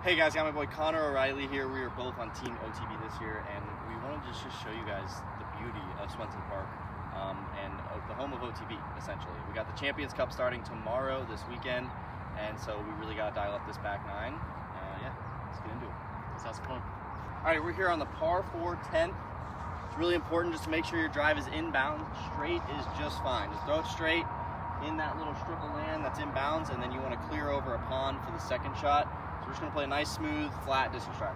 Hey guys, got my boy Connor O'Reilly here. We are both on Team OTB this year, and we wanted to just show you guys the beauty of Swenson Park and the home of OTB, essentially. We got the Champions Cup starting tomorrow, this weekend, and so we really got to dial up this back nine. Yeah, let's get into it. Let's have some fun. All right, we're here on the par 4 10th. It's really important just to make sure your drive is inbound. Straight is just fine. Just throw it straight in that little strip of land that's inbounds, and then you want to clear over a pond for the second shot. So we're just going to play a nice, smooth, flat distance drive.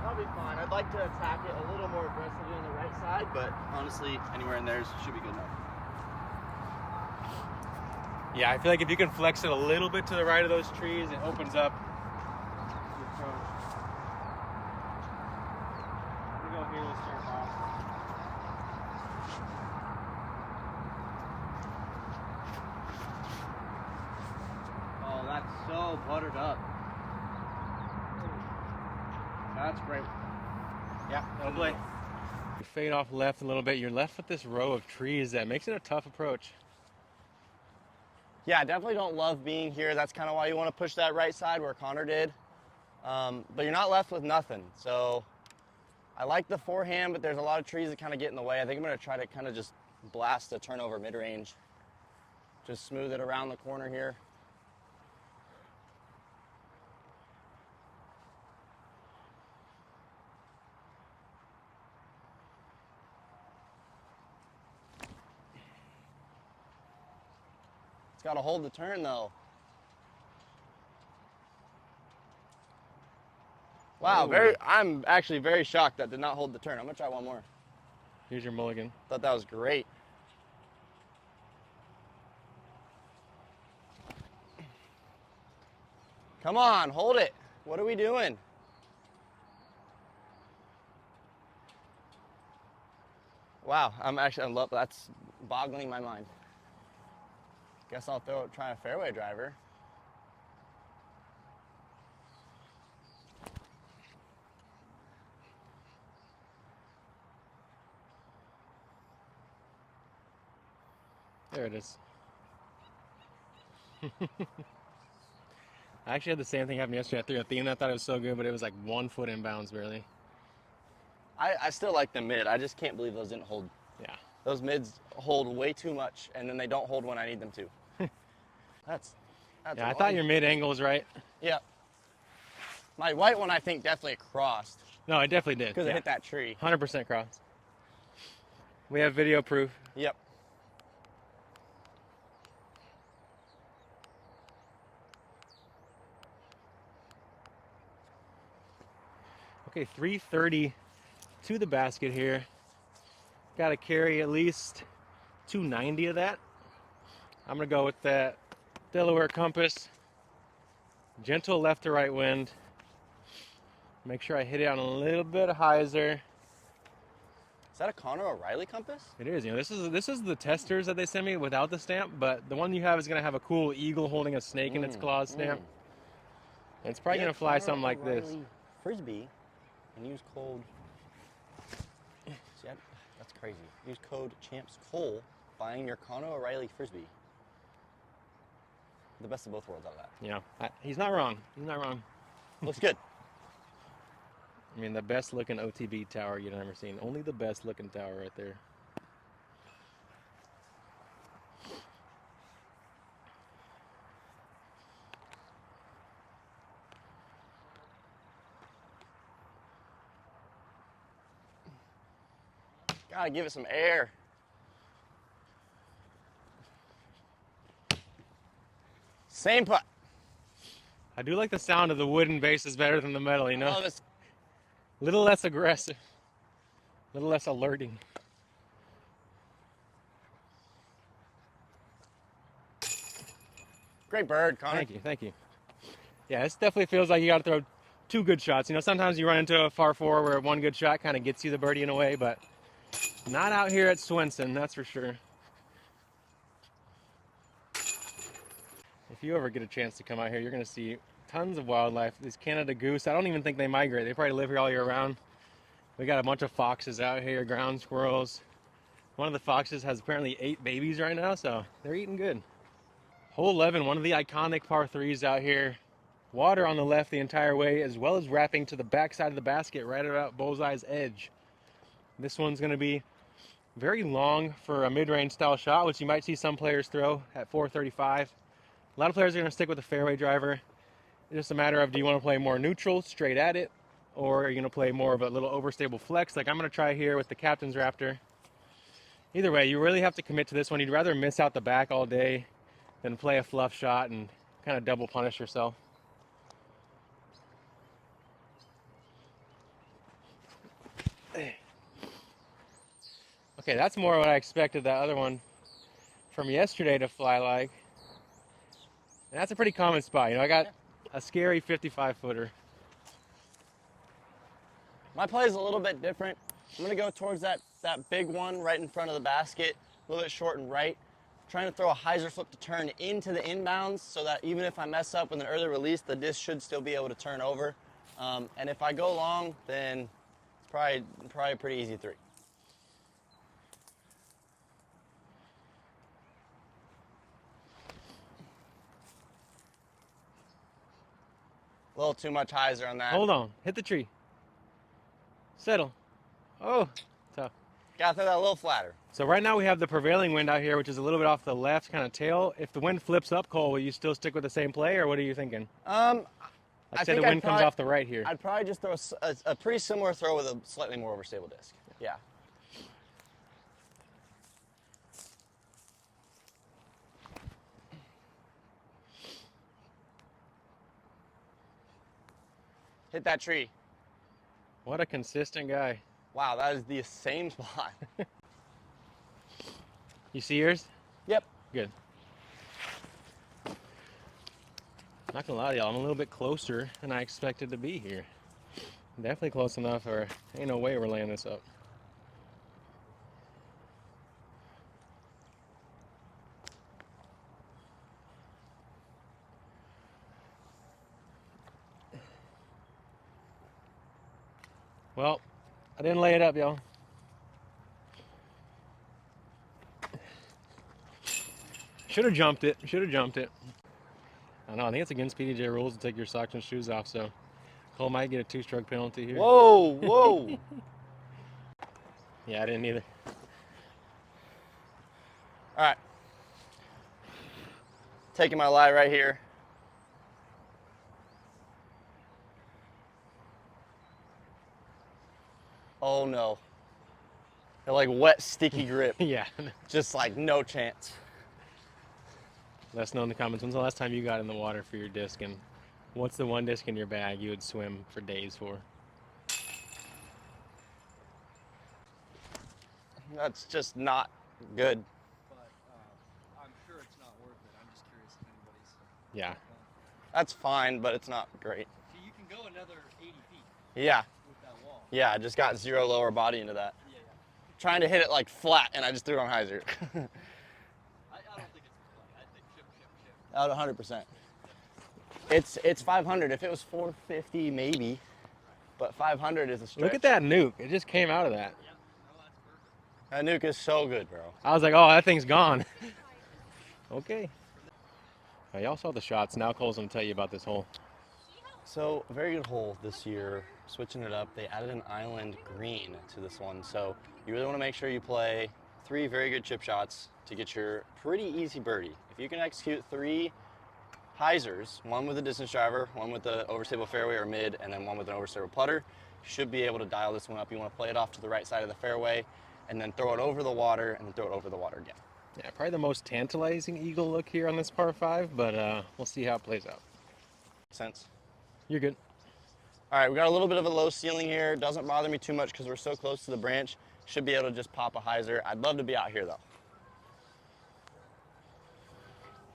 That'll be fine. I'd like to attack it a little more aggressively on the right side, but honestly, anywhere in there should be good enough. Yeah, I feel like if you can flex it a little bit to the right of those trees, it opens up. Oh, that's so buttered up. That's great. Yeah, that'll play. You fade off left a little bit. You're left with this row of trees that makes it a tough approach. Yeah, I definitely don't love being here. That's kind of why you want to push that right side where Connor did. But you're not left with nothing. So I like the forehand, but there's a lot of trees that kind of get in the way. I think I'm going to try to kind of just blast a turnover mid-range. Just smooth it around the corner here. It's got to hold the turn though. Wow, I'm actually very shocked that did not hold the turn. I'm gonna try one more. Here's your mulligan. Thought that was great. Come on, hold it. What are we doing? Wow, that's boggling my mind. Guess I'll try a fairway driver. There it is. I actually had the same thing happen yesterday. I threw a theme. I thought it was so good, but it was like 1 foot inbounds barely. I still like the mid. I just can't believe those didn't hold. Yeah. Those mids hold way too much, and then they don't hold when I need them to. That's yeah, I thought your mid angle was right. Yeah. My white one, I think, definitely crossed. No, it definitely did. Because it hit that tree. 100% crossed. We have video proof. Yep. Okay, 330 to the basket here. Got to carry at least 290 of that. I'm going to go with that Delaware compass. Gentle left to right wind. Make sure I hit it on a little bit of hyzer. Is that a Connor O'Reilly compass? It is. You know, this is the testers that they send me without the stamp, but the one you have is going to have a cool eagle holding a snake in its claws stamp. And it's probably going to fly something like this. Frisbee and use code. See, that's crazy. Use code CHAMPSCOLE buying your Connor O'Reilly Frisbee. The best of both worlds out of that. Yeah, he's not wrong. He's not wrong. Looks good. I mean, the best looking OTB tower you've ever seen. Only the best looking tower right there. Gotta give it some air. Same putt. I do like the sound of the wooden bases better than the metal, you know? Oh, this. Little less aggressive. Little less alerting. Great bird, Connor. Thank you. Yeah, this definitely feels like you got to throw 2 good shots. You know, sometimes you run into a par 4 where 1 good shot kind of gets you the birdie in a way, but not out here at Swenson, that's for sure. If you ever get a chance to come out here, you're going to see tons of wildlife. These Canada goose, I don't even think they migrate. They probably live here all year round. We got a bunch of foxes out here, ground squirrels. One of the foxes has apparently 8 babies right now, so they're eating good. Hole 11, one of the iconic par 3s out here. Water on the left the entire way, as well as wrapping to the back side of the basket right about bullseye's edge. This one's going to be very long for a mid-range style shot, which you might see some players throw at 435. A lot of players are going to stick with the fairway driver. It's just a matter of, do you want to play more neutral, straight at it, or are you going to play more of a little overstable flex like I'm going to try here with the Captain's Raptor. Either way, you really have to commit to this one. You'd rather miss out the back all day than play a fluff shot and kind of double punish yourself. Okay, that's more what I expected that other one from yesterday to fly like. And that's a pretty common spot. You know, I got a scary 55-footer. My play is a little bit different. I'm going to go towards that big one right in front of the basket, a little bit short and right. Trying to throw a hyzer flip to turn into the inbounds so that even if I mess up with an early release, the disc should still be able to turn over. And if I go long, then it's probably a pretty easy 3. A little too much hyzer on that. Hold on. Hit the tree. Settle. Oh, tough. Gotta throw that a little flatter. So right now we have the prevailing wind out here, which is a little bit off the left kind of tail. If the wind flips up, Cole, will you still stick with the same play, or what are you thinking? I say the wind comes off the right here. I'd probably just throw a pretty similar throw with a slightly more overstable disc. Yeah. Hit that tree. What a consistent guy. Wow, that is the same spot. You see yours? Yep. Good. Not gonna lie to y'all, I'm a little bit closer than I expected to be here. Definitely close enough, or ain't no way we're laying this up. Well, I didn't lay it up, y'all. Should have jumped it. Should have jumped it. I know. I think it's against PDJ rules to take your socks and shoes off, so Cole might get a 2-stroke penalty here. Whoa, whoa. Yeah, I didn't either. All right. Taking my lie right here. Oh no. They're like wet, sticky grip. Yeah. Just like no chance. Let us know in the comments, when's the last time you got in the water for your disc, and what's the one disc in your bag you would swim for days for? That's just not good. But I'm sure it's not worth it. I'm just curious if anybody's. Yeah. That's fine, but it's not great. See, you can go another 80 feet Yeah, with that wall. yeah, I just got 0 lower body into that. Yeah, yeah. Trying to hit it like flat, and I just threw it on hyzer. I don't think it's play. I think chip. Out 100%. It's 500. If it was 450, maybe, but 500 is a stretch. Look at that nuke. It just came out of that. Yeah. No, that's perfect. That nuke is so good, bro. I was like, oh, that thing's gone. Okay. Y'all saw the shots. Now Cole's going to tell you about this hole. So, a very good hole this year. Switching it up, they added an island green to this one. So, you really want to make sure you play 3 very good chip shots to get your pretty easy birdie. If you can execute 3 hyzers, one with a distance driver, one with the overstable fairway or mid, and then one with an overstable putter, you should be able to dial this one up. You want to play it off to the right side of the fairway, and then throw it over the water, and then throw it over the water again. Yeah, probably the most tantalizing eagle look here on this par 5, but we'll see how it plays out. Sense? You're good. All right, we got a little bit of a low ceiling here. Doesn't bother me too much because we're so close to the branch. Should be able to just pop a hyzer. I'd love to be out here though.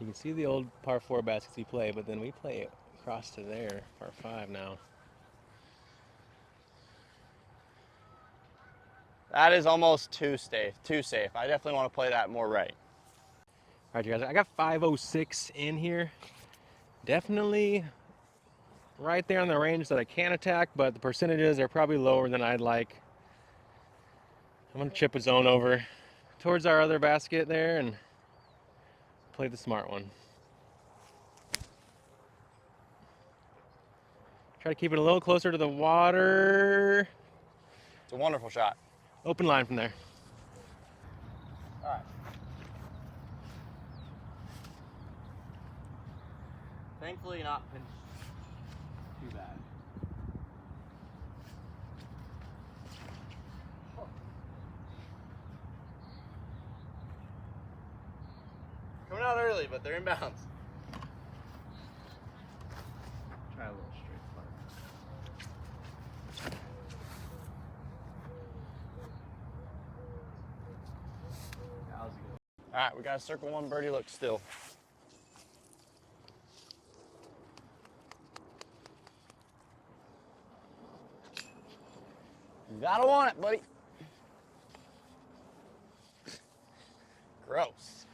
You can see the old par 4 baskets we play, but then we play across to there, par 5 now. That is almost too safe. I definitely want to play that more right. All right, you guys, I got 506 in here. Definitely right there on the range that I can attack, but the percentages are probably lower than I'd like. I'm going to chip a zone over towards our other basket there and play the smart one. Try to keep it a little closer to the water. It's a wonderful shot. Open line from there. All right. Thankfully not pinched too bad. Coming out early, but they're in bounds. Try a little straight flight. That was good. All right, we got a circle one birdie look still. You gotta want it, buddy. Gross.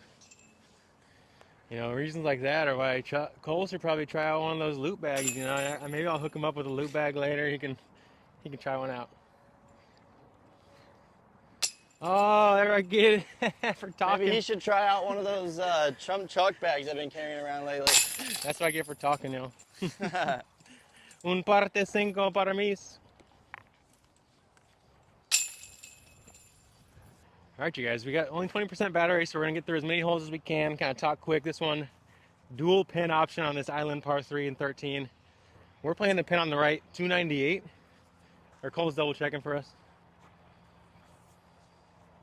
You know, reasons like that are why Cole should probably try out one of those loop bags. You know, maybe I'll hook him up with a loop bag later. He can try one out. Oh, there I get it for talking. Maybe he should try out one of those chump chalk bags I've been carrying around lately. That's what I get for talking, yo. Un parte cinco para mis. All right, you guys, we got only 20% battery, so we're gonna get through as many holes as we can. Kind of talk quick. This one, dual pin option on this island par 3 and 13. We're playing the pin on the right, 298. Or Cole's double checking for us.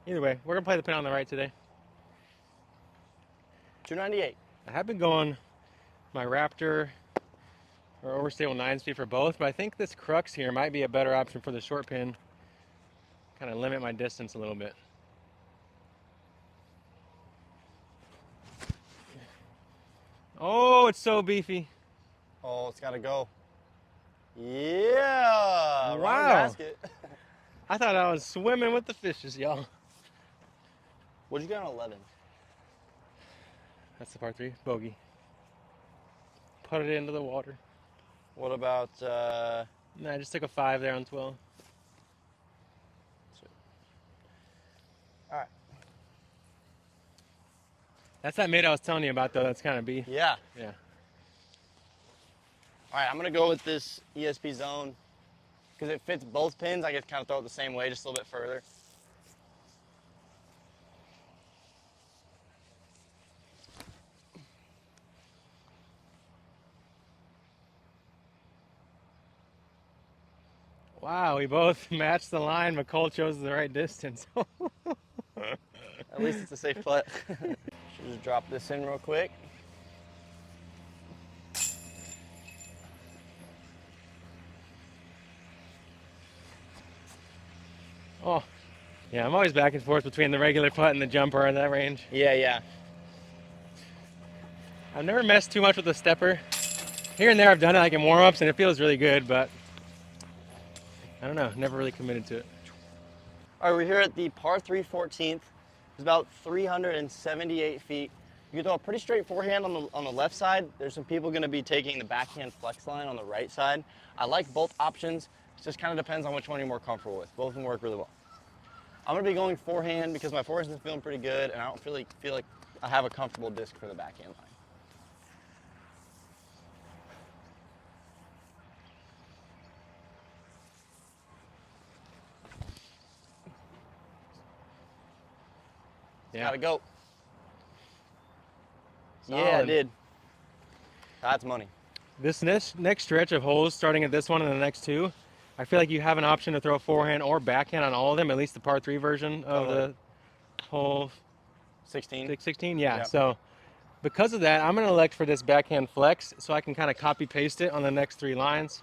Either way, we're gonna play the pin on the right today. 298. I have been going my Raptor or overstable 9-speed for both, but I think this crux here might be a better option for the short pin. Kind of limit my distance a little bit. Oh, it's so beefy. Oh, it's gotta go. Yeah. Wrong Wow. basket. I thought I was swimming with the fishes, y'all. What'd you get on 11? That's the par 3 bogey. Put it into the water. What about Nah, I just took a 5 there on 12. all right. That's that mid I was telling you about, though. That's kind of beef. Yeah. Yeah. All right, I'm gonna go with this ESP zone because it fits both pins. I can kind of throw it the same way, just a little bit further. Wow, we both matched the line, but Cole chose the right distance. At least it's a safe putt. Should just drop this in real quick. Oh, yeah, I'm always back and forth between the regular putt and the jumper at that range. Yeah. I've never messed too much with the stepper. Here and there I've done it like in warm-ups and it feels really good, but I don't know, never really committed to it. All right, we're here at the par 3 14th. It's about 378 feet. You can throw a pretty straight forehand on the left side. There's some people gonna be taking the backhand flex line on the right side. I like both options. It just kind of depends on which one you're more comfortable with. Both of them work really well. I'm gonna be going forehand because my forehand's been feeling pretty good and I don't feel like I have a comfortable disc for the backhand line. Yeah. Gotta go. Solid. Yeah, I did. That's money. This next stretch of holes, starting at this one and the next two, I feel like you have an option to throw forehand or backhand on all of them, at least the par 3 version of the hole 16. 16. Yeah, Yep. so because of that, I'm going to elect for this backhand flex so I can kind of copy paste it on the next 3 lines.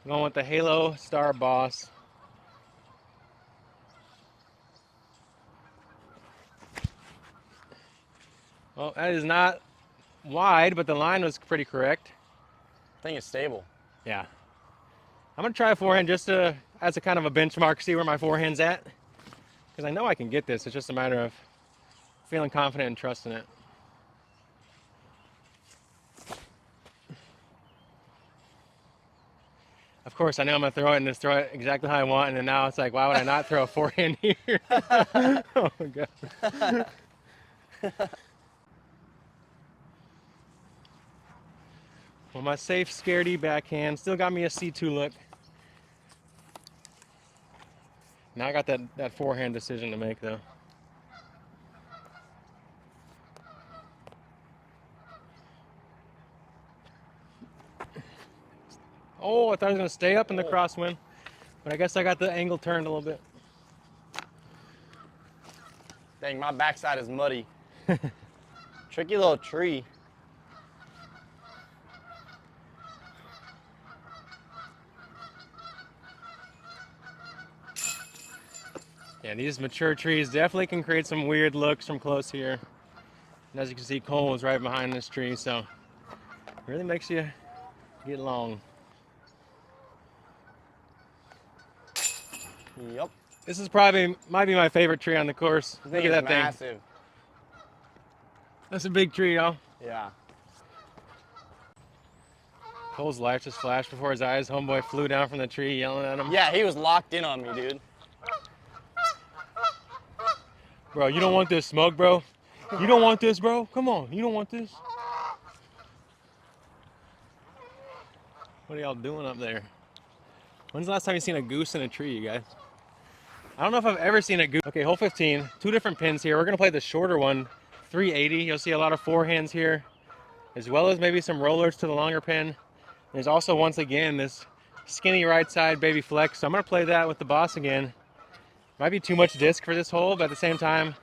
I'm going with the Halo Star Boss. Well, that is not wide, but the line was pretty correct. I think it's stable. Yeah. I'm going to try a forehand just as a kind of a benchmark, see where my forehand's at. Because I know I can get this. It's just a matter of feeling confident and trusting it. Of course, I know I'm going to throw it and just throw it exactly how I want, and then now it's like, why would I not throw a forehand here? Oh, my God. Well, my safe, scaredy backhand still got me a C2 look. Now I got that forehand decision to make, though. Oh, I thought I was going to stay up in the crosswind, but I guess I got the angle turned a little bit. Dang, my backside is muddy. Tricky little tree. Yeah, these mature trees definitely can create some weird looks from close here. And as you can see, Cole was right behind this tree, so it really makes you get long. Yep. This is might be my favorite tree on the course. I Look think at it's that thing. massive. That's a big tree, y'all. Yeah. Cole's light just flashed before his eyes. Homeboy flew down from the tree yelling at him. Yeah, he was locked in on me, dude. Bro, you don't want this smoke, bro? You don't want this, bro? Come on, you don't want this? What are y'all doing up there? When's the last time you seen a goose in a tree, you guys? I don't know if I've ever seen a goose. Okay, hole 15, 2 different pins here. We're gonna play the shorter one, 380. You'll see a lot of forehands here, as well as maybe some rollers to the longer pin. There's also, once again, this skinny right side baby flex. So I'm gonna play that with the boss again. Might be too much disc for this hole, but at the same time,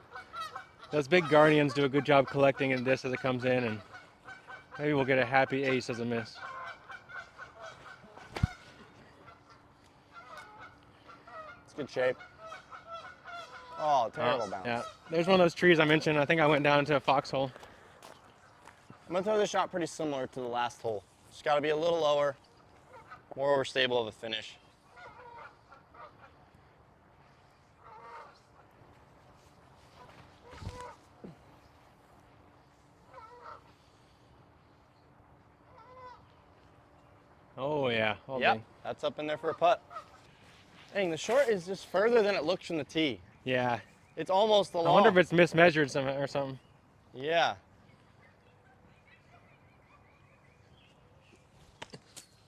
those big guardians do a good job collecting the disc as it comes in, and maybe we'll get a happy ace as a miss. It's good shape. Oh, terrible bounce. Yeah, there's one of those trees I mentioned. I think I went down to a foxhole. I'm gonna throw this shot pretty similar to the last hole. Just gotta be a little lower, more stable of a finish. Oh yeah. Yep, that's up in there for a putt. Dang, the short is just further than it looks from the tee. Yeah. It's almost the long. I wonder if it's mismeasured or something. Yeah.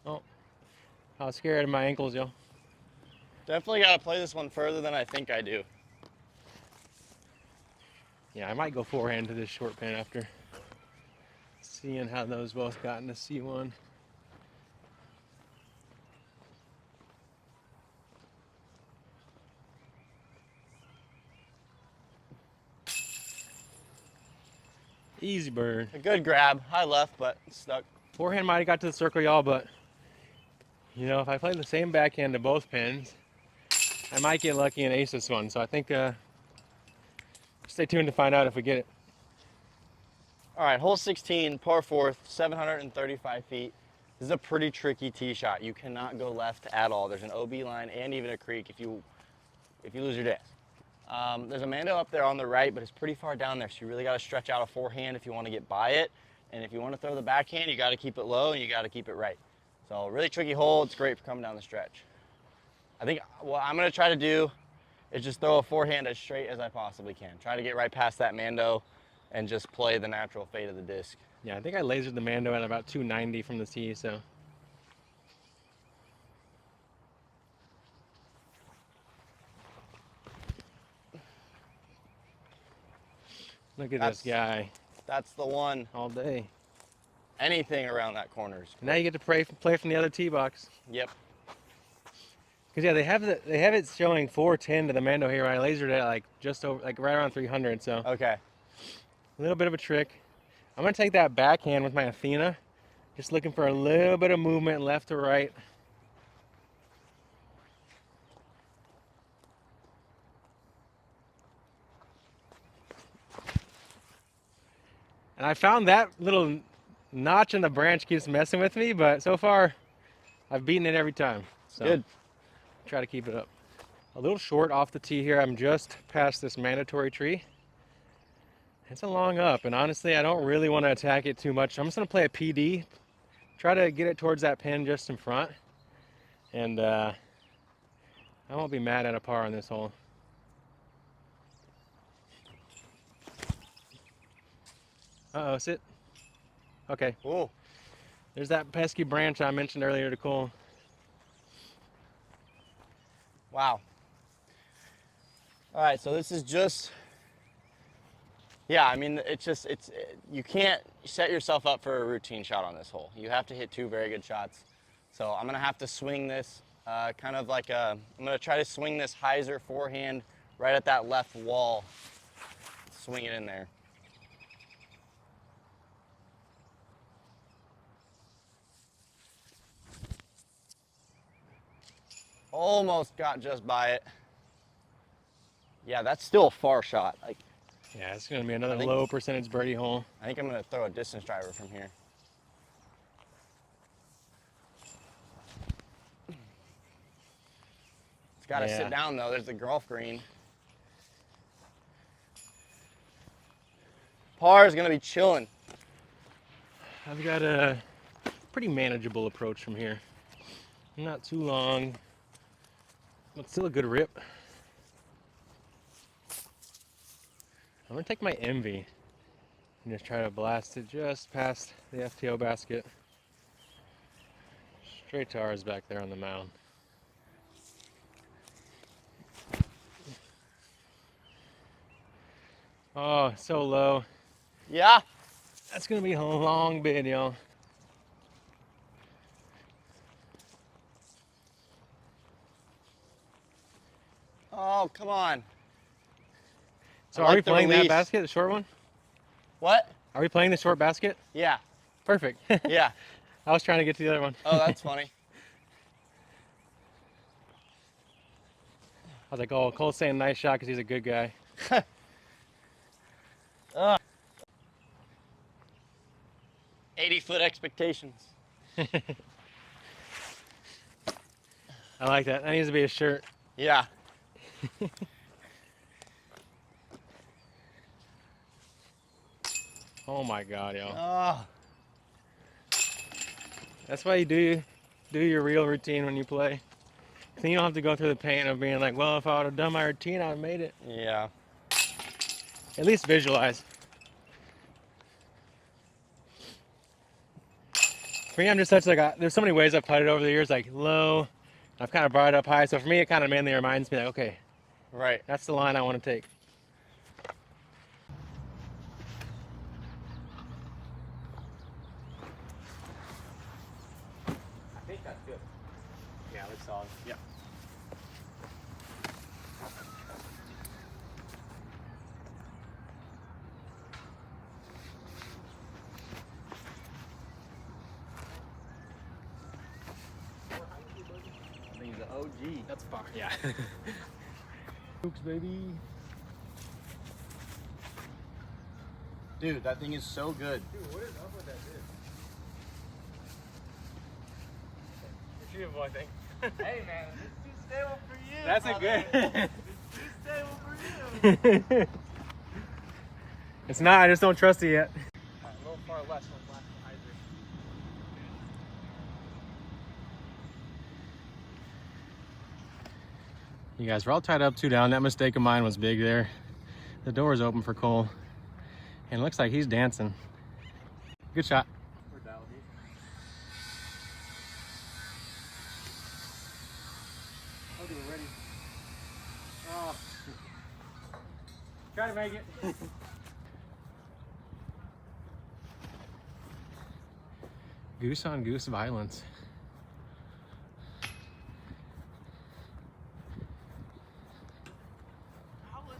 Oh, I was scared of my ankles, yo. Definitely gotta play this one further than I think I do. Yeah, I might go forehand to this short pin after seeing how those both got in the C1. Easy bird. A good grab, high left, but stuck. Forehand might have got to the circle, y'all, but you know, if I play the same backhand to both pins, I might get lucky and ace this one. So I think stay tuned to find out if we get it. All right, hole 16, par 4, 735 feet. This is a pretty tricky tee shot. You cannot go left at all. There's an OB line and even a creek if you lose your disc. There's a Mando up there on the right, but it's pretty far down there, so you really got to stretch out a forehand if you want to get by it. And if you want to throw the backhand, you got to keep it low and you got to keep it right. So really tricky hole. It's great for coming down the stretch. I think what I'm going to try to do is just throw a forehand as straight as I possibly can. Try to get right past that Mando and just play the natural fade of the disc. Yeah, I think I lasered the Mando at about 290 from the tee, so. Look at this guy. That's the one. All day. Anything around that corner. Now you get to play from the other tee box. Yep. Because yeah, they have it showing 410 to the Mando here. I lasered it like just over, like right around 300. So Okay. a little bit of a trick. I'm gonna take that backhand with my Athena. Just looking for a little bit of movement left to right. And I found that little notch in the branch keeps messing with me, but so far I've beaten it every time. So Good. Try to keep it up. A little short off the tee here. I'm just past this mandatory tree. It's a long up, and honestly, I don't really want to attack it too much. I'm just going to play a PD, try to get it towards that pin just in front, And I won't be mad at a par on this hole. Uh-oh, sit. Okay. Ooh. There's that pesky branch I mentioned earlier to Cole. Wow. All right, so this is just, yeah, I mean, you can't set yourself up for a routine shot on this hole. You have to hit 2 very good shots. So I'm gonna have to swing this kind of like I'm gonna try to swing this hyzer forehand right at that left wall. Swing it in there. Almost got just by it. Yeah, that's still a far shot. Like, Yeah, it's going to be another low percentage birdie hole. I think I'm going to throw a distance driver from here. It's got to sit down, though. There's the golf green. Par is going to be chilling. I've got a pretty manageable approach from here. Not too long, but still a good rip. I'm going to take my Envy and just try to blast it just past the FTO basket. Straight to ours back there on the mound. Oh, so low. Yeah. That's going to be a long bid, y'all. Oh, come on. So are we playing that basket, the short one? What? Are we playing the short basket? Yeah. Perfect. Yeah. I was trying to get to the other one. Oh, that's funny. I was like, oh, Cole's saying nice shot because he's a good guy. 80-foot expectations. I like that. That needs to be a shirt. Yeah. Oh my God, y'all. Oh. That's why you do your real routine when you play. Then you don't have to go through the pain of being like, well, if I would have done my routine, I would have made it. Yeah. At least visualize. For me, I'm just such like, there's so many ways I've putted over the years, like low. I've kind of brought it up high. So for me, it kind of mainly reminds me like, okay, right. That's the line I want to take. I think that's good. Yeah, looks solid. Yeah. I think he's an OG. That's far. Yeah. Oops, baby. Dude, that thing is so good. Dude, what is up with that dude? Retrievable, I think. Hey man, it's too stable for you. That's brother. a good. It's too stable for you. It's not. I just don't trust it yet. A little far less on blast hyzer. You guys, we're all tied up 2 down. That mistake of mine was big there. The door is open for Cole, and it looks like he's dancing. Good shot. Okay, we're ready. Oh. Try to make it. Goose on goose violence. That was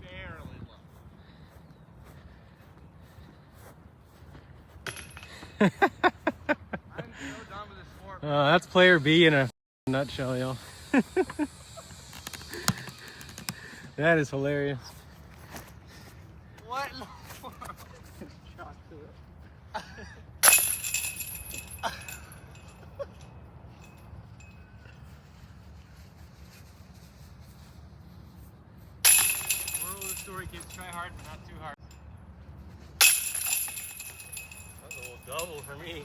barely low. I'm so done with this sport. That's player B in a nutshell, y'all. That is hilarious. What? Shot to it. Moral of the story, kids, try hard, but not too hard. That's a little double for me.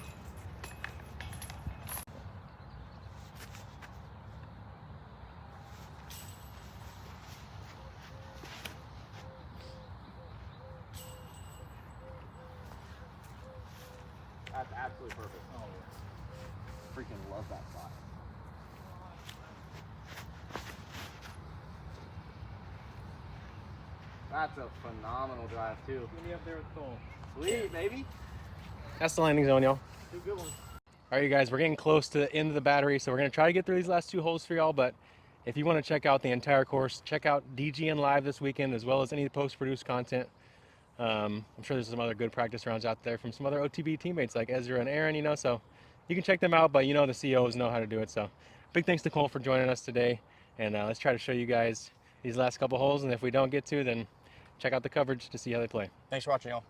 That's absolutely perfect. Oh, freaking love that spot. That's a phenomenal drive too. Gonna be up there with Cole. Sweet, baby. That's the landing zone, y'all. Two good ones. All right, you guys, we're getting close to the end of the battery, so we're going to try to get through these last 2 holes for y'all, but if you want to check out the entire course, check out DGN Live this weekend, as well as any post-produced content. I'm sure there's some other good practice rounds out there from some other OTB teammates like Ezra and Aaron, you know, so you can check them out, but you know the COs know how to do it. So big thanks to Cole for joining us today, and let's try to show you guys these last couple holes, and if we don't get to, then check out the coverage to see how they play. Thanks for watching, y'all.